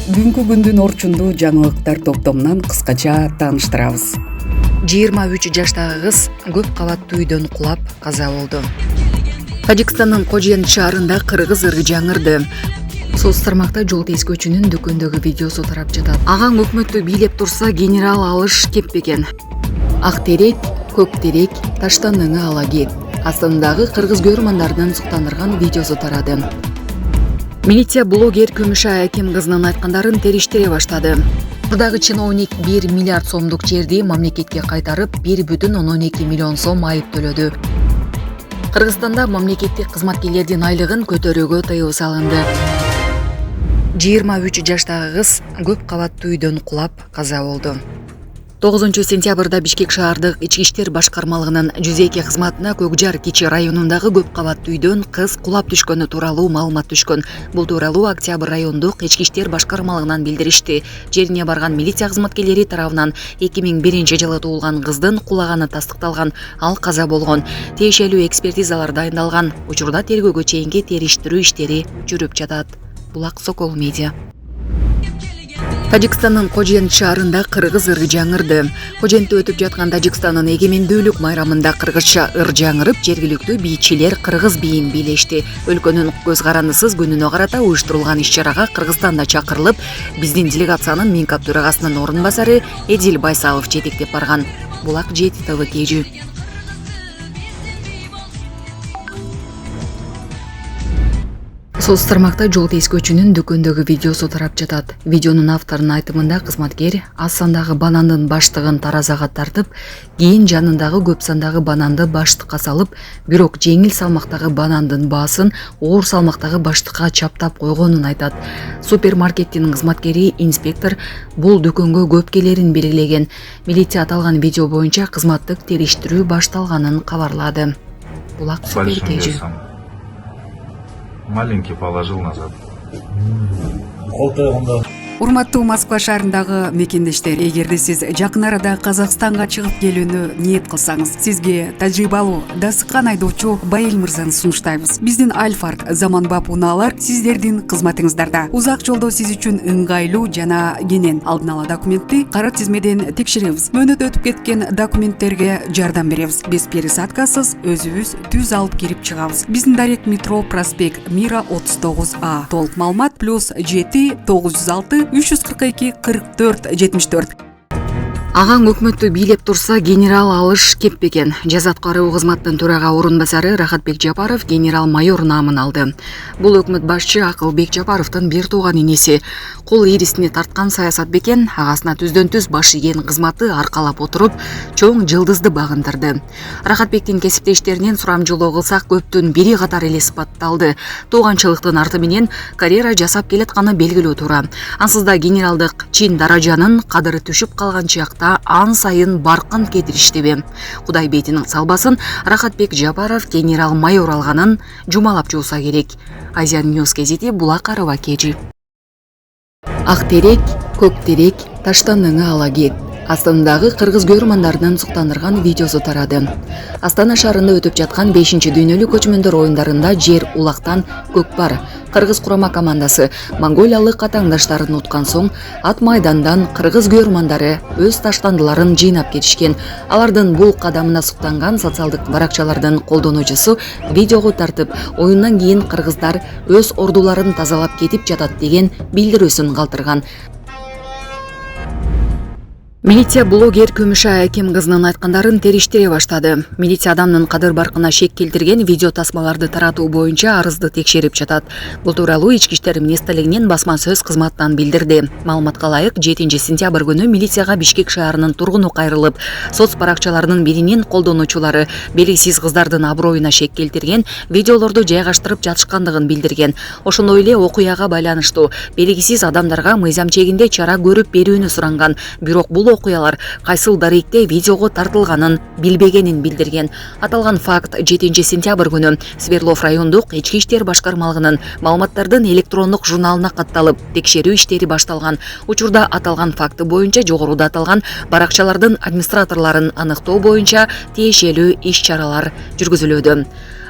Бүгүнкү күндүн орчундуу жаңылыктар топтомунан кыскача тааныштырабыз. 23 жаштагы кыз көп кабаттуу үйдөн кулап каза болду. Тажикстандын Кожен шаарында кыргыз ыры жаңырды. Соц тармакта жол тескөөчүнүн дүкөндөгү видеосу тарап жатат. Агаң өкмөттү бийлеп турса, генерал алыш кеппеген. Ак терек, көк терек, таштандыңы алаги. Астындагы кыргыз көрмандардын суктандырган видеосу тарады. Милиция блогер Күмүшай Аким кызынын айткандарын териштире баштады. Мурдагы чиновник 1 миллиард сомдук жерди мамлекетке кайтарып, 1,2 миллион сом айып төлөдү. Кыргызстанда мамлекеттик кызматкерлердин айлыгын көтөрүүгө тыюу салынды. 23 жаштагы кыз көп кабаттуу үйдөн кулап каза болду. 9 сентябрда Бишкек шаардык ички иштер башкармалыгынын 102 кызматына Көкжар Кичи районундагы көп кабаттуу үйдөн кыз кулап түшкөнү тууралуу маалымат түшкөн. Бул тууралуу Октябрь райондук ички иштер башкармалыгынан билдиришти. Жерине барган милиция кызматкерлери тарабынан 2001-жылы туулган кыздын кулаганы тастыкталган, ал каза болгон. Тиешелүү экспертизалар дайындалган. Учурда тергөөгө чейинки териштирүү иштери жүрүп жатат. Булак Сокол Медиа. Тажикстандын Кожен шаарында кыргыз ыры жаңырды. Кожентте өтүп жаткан Тажикстандын эгемендүүлүк майрамында кыргызча ыр жаңырып, жергиликтүү бийчилер кыргыз бийин бийлешти. Өлкөнүн көз карандысыз күнүнө карата уюштурулган иш-чарага Кыргызстан да чакырылып, биздин делегациянын Минкап төрагасынын орун басары Эдил Байсалов жетектеп барган. Булак ТВ KG. Соц тармакта жол тескөөчүнүн дүкөндөгү видеосу тарап жатат. Видеонун авторунун айтымында кызматкер аз сандагы банандын баштыгын таразага тартып, кийин жанындагы көп сандагы бананды баштыкка салып, бирок жеңил салмактагы банандын баасын оор салмактагы баштыкка чаптап койгонун айтат. Супермаркеттин кызматкери инспектор бул дүкөнгө көп келерин белгилеген. Милиция аталган видео боюнча кызматтык териштирүү башталганын кабарлады. Булак Суперкежи. Маленький положил назад. Урматтуу Москва шаарындагы мекендештер, эгерде сиз жакын арада Казакстанга чыгып келүүнү ниет кылсаңыз, сизге тажрыйбалуу дасыккан айдоочу Байыл мырзаны сунуштайбыз. Биздин Альфард заманбап унаалар сиздердин кызматыңыздарда. Узак жолдо сиз үчүн ыңгайлуу жана кенен алдын ала документти кара тизмеден текшеребиз. Мөөнөт өтүп кеткен документтерге жардам беребиз. Без пересадкасыз өзүбүз түз алып кирип чыгабыз. Биздин дарек метро проспект Мира 39А. Толук маалымат +7 906 342 44 74. Агаң өкмөттү бийлеп турса, генерал алыш кеппеген. Жаза аткаруу кызматтын төрага орун басары Рахатбек Жапаров генерал майор наамын алды. Бул өкмөт башчы Акылбек Жапаровдун бир тууган инеси. Кол ирисине тарткан саясат бекен, агасына түздөн-түз баш ийген кызматы аркалап отуруп, чоң жылдызды багындырды. Рахатбектин кесиптештеринен сурамжылоо кылсак, көптүн бири катары эле сыпатталды. Тууганчылыктын арты менен карьера жасап келатканы белгилүү туура. Ансыз да генералдык чин даражанын кадыры түшүп калган чакта ан сайын баркын кетириштеби. Кудай бетинин салбасын Рахатбек Жапаров генерал майор алганын жумалап жууса керек. Азиан Ньюс гезити Булак KG. Ак терек, көк терек, таштандыңы алаги. Астындагы кыргыз көрмандардын суктандырган видеосу тарады. Астана шаарында өтүп жаткан 5-дүйнөлүк көчмөндөр оюндарында жер улактан көк бар. Кыргыз курама командасы монголиялык катаңдаштарын уткан соң ат майдандан кыргыз көрмандары өз таштандыларын жыйнап кетишкен. Алардын бул кадамына суктанган социалдык баракчалардын колдонуучусу видеого тартып, оюндан кийин кыргыздар өз ордуларын тазалап кетип жатат деген билдирүүсүн калтырган. Милиция блогер Күмүшай Аким кызынын айткандарын териштире баштады. Милиция адамдын кадыр баркына шек келтирген видео тасмаларды таратуу боюнча арызды текшерип жатат. Бул тууралуу Ички иштер министрлигинин басма сөз кызматынан билдирди. Маалыматка ылайык, 7 сентябрь күнү милицияга Бишкек шаарынын тургуну кайрылып, соц баракчаларынын биринин колдонуучулары белгисиз кыздардын аброюна шек келтирген видеолорду жайгаштырып жатышкандыгын билдирген. Ошондой эле окуяга байланыштуу белгисиз адамдарга мыйзам чегинде чара көрүп берүүнү суранган. Бирок бул окуялар кайсыл даректе видеого тартылганын билбегенин билдирген. Аталган факт 7 сентябрь күнү Свердлов райондук ички иштер башкармалыгынын маалыматтардын электрондук журналына катталып, текшерүү иштери башталган. Учурда аталган факты боюнча жогоруда аталган баракчалардын администраторлорун аныктоо боюнча тиешелүү иш-чаралар жүргүзүлүүдө.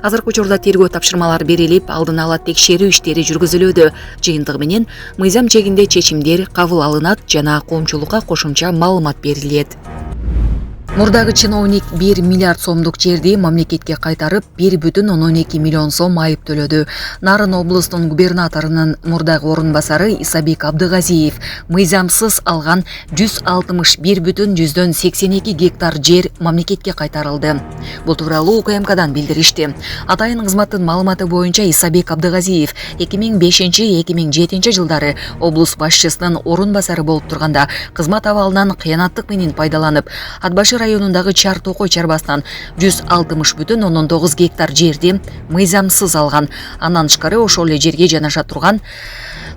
Азыркы учурда тергөө тапшырмалары берилип, алдын ала текшерүү иштери жүргүзүлүүдө. Жыйынтыгы менен мыйзам чегинде чечимдер кабыл алынат жана коомчулукка кошумча маалымат берилет. Мурдагы чиновник 1 миллиард сомдук жерди мамлекетке кайтарып, 1,2 миллион сом айып төлөдү. Нарын облустунун губернаторунун мурдагы орун басары Исабек Абдыгазиев мыйзамсыз алган 161,82 гектар жер мамлекетке кайтарылды. Бул тууралуу УКМКдан билдиришти. Атайын кызматтын маалыматы боюнча Исабек Абдыгазиев 2005-2007 жылдары облус башчысынын орун басары болуп турганда кызмат абалынан кыянаттык менен пайдаланып, Ат Башы районундагы Чар Токой чарбасынан 160,9 гектар жерди мыйзамсыз алган. Андан тышкары ошол эле жерге жанаша турган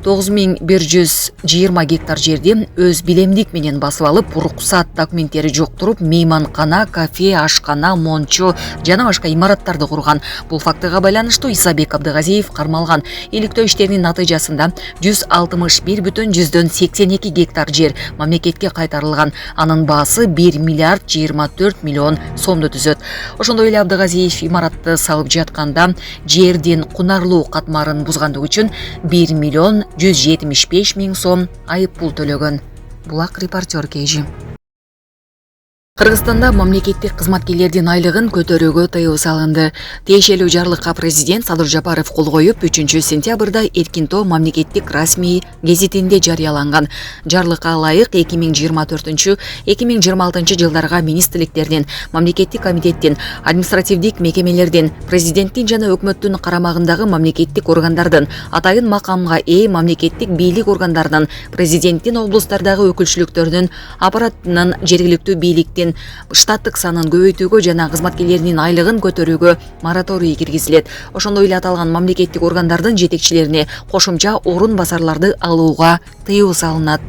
9120 гектар жерди өз билемдик менен басып алып, уруксат документтери жоктуруп, мейманкана, кафе, ашкана, мончо жана башка имараттарды курган. Бул фактыга байланыштуу Исабек Абдыгазиев кармалган. Иликтөө иштеринин натыйжасында 161,82 гектар жер мамлекетке кайтарылган. Анын баасы 1 миллиард 24 миллион сомду түзөт. Ошондой эле Абдыгазиев имаратты салып жатканда жердин кунарлуу катмарын бузгандыгы үчүн 1 миллион 175 миң сом айып пул төлөгөн. Булак репортер Кейжи. Кыргызстанда мамлекеттик кызматкерлердин айлыгын көтөрүүгө тыюу салынды. Тиешелүү жарлыкка президент Садыр Жапаров кол коюп, 3-сентябрда Эркинтоо мамлекеттик расмий гезитинде жарыяланган. Жарлыкка ылайык 2024-2026 жылдарга министрликтердин, мамлекеттик комитеттин, административдик мекемелердин, президенттин жана өкмөттүн карамагындагы мамлекеттик органдардын, атайын макамга ээ мамлекеттик бийлик органдарынын, президенттин облустардагы өкүлчүлүктөрүнүн, аппараттынын, жергиликтүү бийликтин штаттык санын көбөйтүүгө жана кызматкерлеринин айлыгын көтөрүүгө мораторий киргизилет. Ошондой эле аталган мамлекеттик органдардын жетекчилерине кошумча орун басарларды алууга тыюу салынат.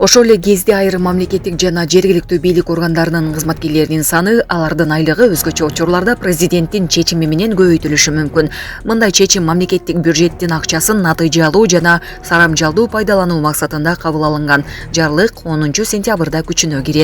Ошол эле кезде айрым мамлекеттик жана жергиликтүү бийлик органдарынын кызматкерлеринин саны, алардын айлыгы өзгөчө учурларда президенттин чечими менен көбөйтүлүшү мүмкүн. Мындай чечим мамлекеттик бюджеттин акчасын натыйжалуу жана сарамжалдуу пайдалануу максатында кабыл алынган. Жарлык 10-сентябрда күчүнө кирет.